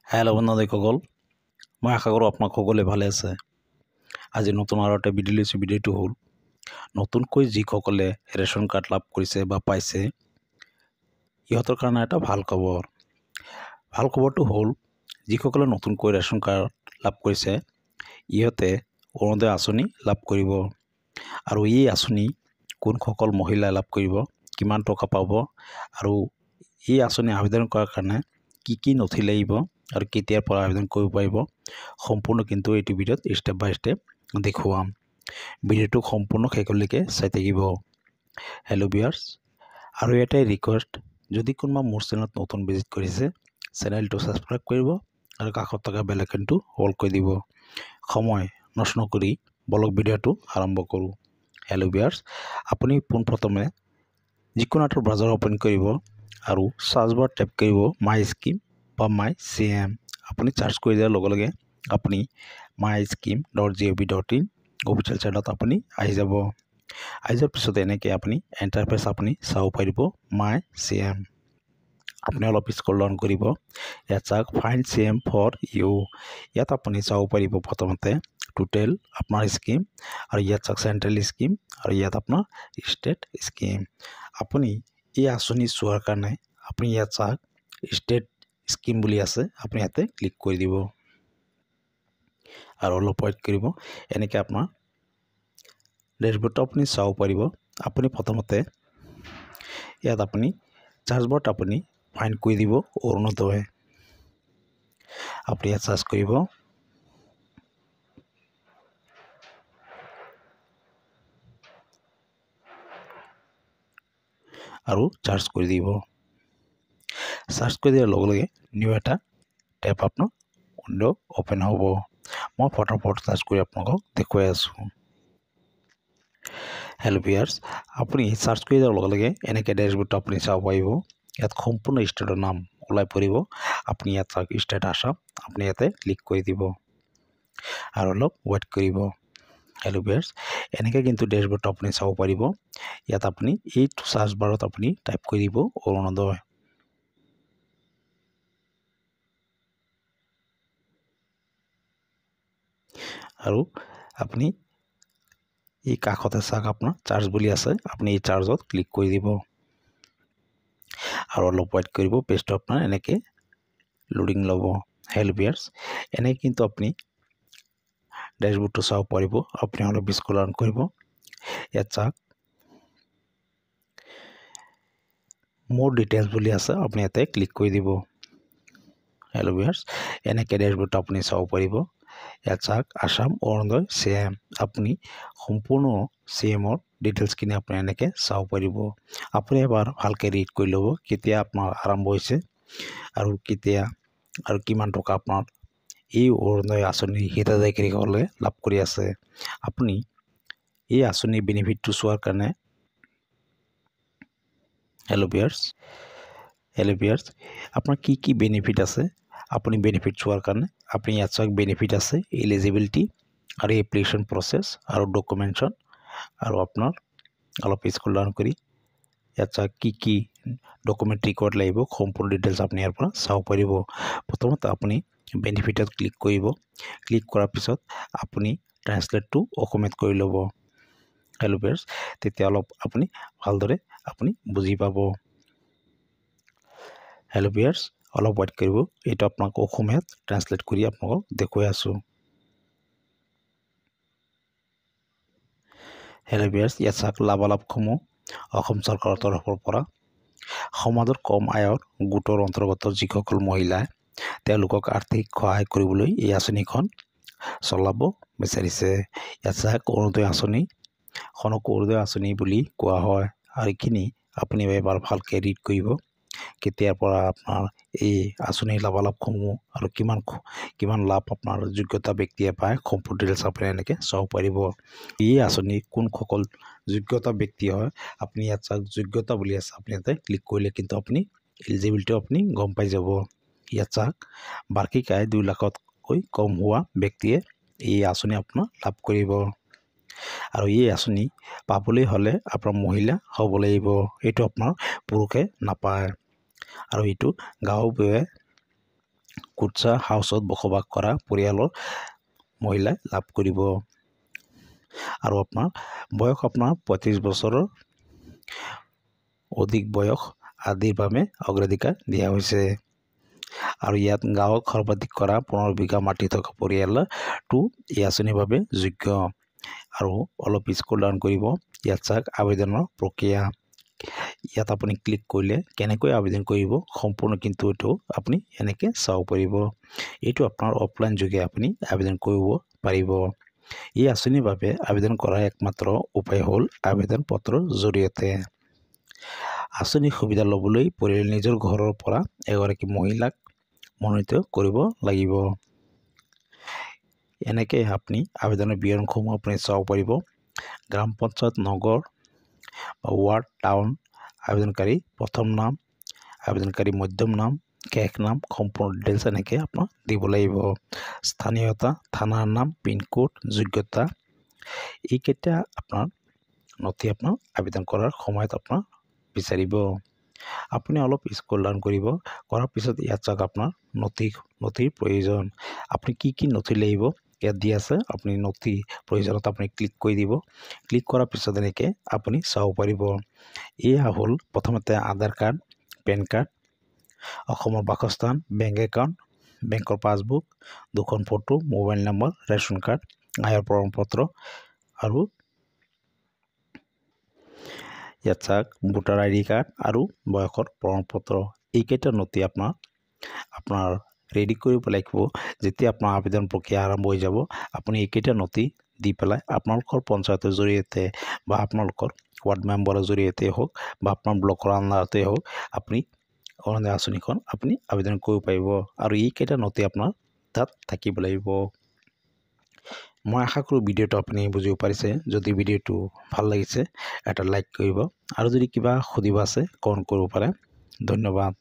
Hello বন্ধুসকল, মই আশা কৰোঁ আপোনাক সকলোৱে ভালে আছে। আজি নতুন আৰু এটা ভিডিঅ' লৈছোঁ। ভিডিঅ'টো হ'ল নতুনকৈ যিসকলে ৰেচন কাৰ্ড লাভ কৰিছে বা পাইছে ইহঁতৰ কাৰণে এটা ভাল খবৰ। ভাল খবৰটো হ'ল যিসকলে নতুনকৈ ৰেচন কাৰ্ড লাভ কৰিছে ইহঁতে অৰুণোদয় আঁচনি লাভ কৰিব। আৰু এই আঁচনি কোনসকল মহিলাই লাভ কৰিব, কিমান টকা পাব আৰু এই আঁচনি আবেদন কৰাৰ কাৰণে কি নথি লাগিব আৰু কেতিয়াৰ পৰা আবেদন কৰিব পাৰিব, সম্পূৰ্ণ কিন্তু এইটো ভিডিঅ'ত ষ্টেপ বাই ষ্টেপ দেখুৱাম। ভিডিঅ'টো সম্পূৰ্ণ শেষলৈকে চাই থাকিব। হেল্ল' ভিউয়াৰ্স, আৰু এটাই ৰিকুৱেষ্ট, যদি কোনোবা মোৰ চেনেলত নতুন ভিজিট কৰিছে চেনেলটো ছাবস্ক্ৰাইব কৰিব আৰু কাষত থকা বেল আইকনটো অল কৰি দিব। সময় নষ্ট নকৰি বলক ভিডিঅ'টো আৰম্ভ কৰোঁ। হেল্ল' ভিউয়াৰ্স, আপুনি পোনপ্ৰথমে যিকোনো এটা ব্ৰাউজাৰ অপেন কৰিব আৰু সাৰ্চ বাৰ টেপ কৰিব মাই স্কিম বা মাই CM। আপুনি চাৰ্চ কৰি দিয়াৰ লগে লগে আপুনি myscheme.gov.in অফিচিয়েল চাইটত আপুনি আহি যাব। আহি যোৱাৰ পিছত এনেকৈ আপুনি ইণ্টাৰফেচ আপুনি চাব পাৰিব মাই CM। আপুনি অলপ স্ক্ৰল ডাউন কৰিব, ইয়াত চাওক ফাইণ্ড CM ফৰ ইউ। ইয়াত আপুনি চাব পাৰিব প্ৰথমতে টোটেল আপোনাৰ স্কিম, আৰু ইয়াত চাওক চেন্ট্ৰেল স্কিম, আৰু ইয়াত আপোনাৰ ষ্টেট স্কিম। আপুনি এই আঁচনি চোৱাৰ কাৰণে আপুনি ইয়াত চাওক ষ্টেট স্কিম বুলি আছে, আপুনি ইয়াতে ক্লিক কৰি দিব আৰু অলপ ৱেইট কৰিব। এনেকৈ আপোনাৰ ডেছবৰ্ডটো আপুনি চাব পাৰিব। আপুনি প্ৰথমতে ইয়াত আপুনি চাৰ্চ বাৰত আপুনি ফাইণ্ড কৰি দিব অৰুণোদয়। আপুনি ইয়াত চাৰ্চ কৰিব, আৰু চাৰ্চ কৰি দিব। চাৰ্চ কৰি দিয়াৰ লগে লগে নিউ এটা টেপ আপোনাৰ উইণ্ড' অ'পেন হ'ব। মই ফটাফট চাৰ্চ কৰি আপোনালোকক দেখুৱাই আছোঁ। হেল্ল' ভিউয়াৰ্স, আপুনি চাৰ্চ কৰি দিয়াৰ লগে লগে এনেকৈ ডেছবৰ্ডটো আপুনি চাব পাৰিব। ইয়াত সম্পূৰ্ণ ষ্টেটৰ নাম ওলাই পৰিব। আপুনি ইয়াত চাওক ষ্টেট আসাম, আপুনি ইয়াতে ক্লিক কৰি দিব আৰু অলপ ৱেইট কৰিব। হেল্ল' ভিউয়াৰ্স, এনেকৈ কিন্তু ডেছবৰ্ডটো আপুনি চাব পাৰিব। ইয়াত আপুনি এইটো চাৰ্চ বাৰত আপুনি টাইপ কৰি দিব অৰুণোদয়। আৰু আপুনি এই কাষতে চাওক আপোনাৰ চাৰ্জ বুলি আছে, আপুনি এই চাৰ্জত ক্লিক কৰি দিব আৰু অলপ ৱেইট কৰিব। পেজটো আপোনাৰ এনেকৈ লোডিং ল'ব। হেল্ল' ভিউয়াৰ্স, এনেকৈ কিন্তু আপুনি ডেছবৰ্ডটো চাব পাৰিব। আপুনি অলপ স্ক্ৰল ডাউন কৰিব, ইয়াত চাওক মোৰ ডিটেইলছ বুলি আছে, আপুনি ইয়াতে ক্লিক কৰি দিব। হেল্ল' ভিউয়াৰ্স, এনেকৈ ডেছবৰ্ডটো আপুনি চাব পাৰিব। ইয়াত চাওক আসাম অৰুণোদয় CM, আপুনি সম্পূৰ্ণ CMৰ ডিটেইলছখিনি আপুনি এনেকৈ চাব পাৰিব। আপুনি এবাৰ ভালকৈ ৰিড কৰি ল'ব কেতিয়া আপোনাৰ আৰম্ভ হৈছে আৰু কেতিয়া আৰু কিমান টকা আপোনাৰ এই অৰুণোদয় আঁচনিৰ হিতাধিকাৰীসকলে লাভ কৰি আছে। আপুনি এই আঁচনিৰ বেনিফিটটো চোৱাৰ কাৰণে হেল্ল' ভিউয়াৰ্স, আপোনাৰ কি বেনিফিট আছে আপুনি বেনিফিট চোৱাৰ কাৰণে আপুনি ইয়াত চাওক বেনিফিট আছে, এলিজিবিলিটি আৰু এপ্লিকেশ্যন প্ৰচেছ আৰু ডকুমেণ্টছন, আৰু আপোনাৰ অলপ স্ক্ৰল ডাউন কৰি ইয়াত চাওক কি ডকুমেণ্ট ৰেকৰ্ড লাগিব, সম্পূৰ্ণ ডিটেইলছ আপুনি ইয়াৰ পৰা চাব পাৰিব। প্ৰথমতে আপুনি বেনিফিটত ক্লিক কৰিব। ক্লিক কৰাৰ পিছত আপুনি ট্ৰান্সলেটটো অসমীয়াত কৰি ল'ব। হেল্ল' ভিউয়াৰ্স, তেতিয়া অলপ আপুনি ভালদৰে আপুনি বুজি পাব। হেল্ল' ভিউয়াৰ্স, অলপ ৱেইট কৰিব, এইটো আপোনাক অসমীয়াত ট্ৰান্সলেট কৰি আপোনালোকক দেখুৱাই আছোঁ। হেল্ল' ভিউয়াৰ্স, ইয়াত চাওক লাভালাভসমূহ অসম চৰকাৰৰ তৰফৰ পৰা সমাজৰ কম আয়ৰ গোটৰ অন্তৰ্গত যিসকল মহিলাই তেওঁলোকক আৰ্থিক সহায় কৰিবলৈ এই আঁচনিখন চলাব বিচাৰিছে। ইয়াত চাওক অৰুণোদয় আঁচনিখনক অৰুণোদয় আঁচনি বুলি কোৱা হয়। আৰু এইখিনি আপুনি এবাৰ ভালকৈ ৰিড কৰিব, কেতিয়াৰ পৰা আপোনাৰ এই আঁচনিৰ লাভালাভসমূহ আৰু কিমান লাভ আপোনাৰ যোগ্যতা ব্যক্তিয়ে পায়, সম্পূৰ্ণ ডিটেইলছ আপুনি এনেকৈ চাব পাৰিব। এই আঁচনি কোনসকল যোগ্যতা ব্যক্তি হয়, আপুনি ইয়াত চাওক যোগ্যতা বুলি আছে, আপুনি ইয়াতে ক্লিক কৰিলে কিন্তু আপুনি এলিজিবিলিটি আপুনি গম পাই যাব। ইয়াত চাওক বাৰ্ষিক আয় 2 লাখতকৈ কম হোৱা ব্যক্তিয়ে এই আঁচনি আপোনাৰ লাভ কৰিব। আৰু এই আঁচনি পাবলৈ হ'লে আপোনাৰ মহিলা হ'ব লাগিব, এইটো আপোনাৰ পুৰুষে নাপায়। আৰু এইটো গাঁওবুঢ়াই কুটছা হাউচত বসবাস কৰা পৰিয়ালৰ মহিলাই লাভ কৰিব আৰু আপোনাৰ বয়স আপোনাৰ 35 বছৰৰ অধিক বয়স আদিৰ বাবে অগ্ৰাধিকাৰ দিয়া হৈছে আৰু ইয়াত গাঁৱত সৰ্বাধিক কৰা 15 বিঘা মাটি থকা পৰিয়ালটো এই আঁচনিৰ বাবে যোগ্য আৰু অলপ স্ক্ৰল ডাউন কৰিব ইয়াত চাওক আবেদনৰ প্ৰক্ৰিয়া ইয়াত আপুনি ক্লিক কৰিলে কেনেকৈ আবেদন কৰিব সম্পূৰ্ণ কিন্তু এইটো আপুনি এনেকৈ চাব পাৰিব এইটো আপোনাৰ অফলাইন যোগে আপুনি আবেদন কৰিব পাৰিব এই আঁচনিৰ বাবে আবেদন কৰাৰ একমাত্ৰ উপায় হ'ল আবেদন পত্ৰৰ জৰিয়তে আঁচনিৰ সুবিধা ল'বলৈ পৰিয়াল নিজৰ ঘৰৰ পৰা এগৰাকী মহিলাক মনোনীত কৰিব লাগিব এনেকৈ আপুনি আবেদনৰ বিৱৰণসমূহ আপুনি চাব পাৰিব গ্ৰাম পঞ্চায়ত নগৰ বা ৱাৰ্ড টাউন আবেদনকাৰী প্ৰথম নাম আবেদনকাৰী মধ্যম নাম শেষ নাম সম্পূৰ্ণ ডিটেইলছ এনেকৈ আপোনাক দিব লাগিব স্থানীয়তা থানাৰ নাম পিনক'ড যোগ্যতা এইকেইটা আপোনাৰ নথি আপোনাৰ আবেদন কৰাৰ সময়ত আপোনাৰ বিচাৰিব আপুনি অলপ স্ক্ৰল ডাউন কৰিব কৰাৰ পিছত ইয়াত চাওক আপোনাৰ নথিৰ প্ৰয়োজন আপুনি কি নথি লাগিব ইয়াত দি আছে আপুনি নথি প্ৰয়োজনত আপুনি ক্লিক কৰি দিব ক্লিক কৰাৰ পিছত এনেকৈ আপুনি চাব পাৰিব এয়া হ'ল প্ৰথমতে আধাৰ কাৰ্ড পেন কাৰ্ড অসমৰ বাসস্থান বেংক একাউণ্ট বেংকৰ পাছবুক দুখন photo mobile number ration card আয়ৰ প্ৰমাণপত্ৰ আৰু ইয়াত চাওক ভোটাৰ আইডি কাৰ্ড আৰু বয়সৰ প্ৰমাণপত্ৰ এইকেইটা নথি আপোনাৰ ৰেডি কৰিব লাগিব যেতিয়া আপোনাৰ আবেদন প্ৰক্ৰিয়া আৰম্ভ হৈ যাব আপুনি এইকেইটা নথি দি পেলাই আপোনালোকৰ পঞ্চায়তৰ জৰিয়তে বা আপোনালোকৰ ৱাৰ্ড মেম্বাৰৰ জৰিয়তে হওক বা আপোনাৰ ব্লকৰ আণ্ডাৰতে হওক আপুনি অৰুণোদয় আঁচনিখন আপুনি আবেদন কৰিব পাৰিব আৰু এইকেইটা নথি আপোনাৰ তাত থাকিব লাগিব মই আশা কৰোঁ ভিডিঅ'টো আপুনি বুজিব পাৰিছে যদি ভিডিঅ'টো ভাল লাগিছে এটা লাইক কৰিব আৰু যদি কিবা সুধিব আছে কমেণ্ট কৰিব পাৰে ধন্যবাদ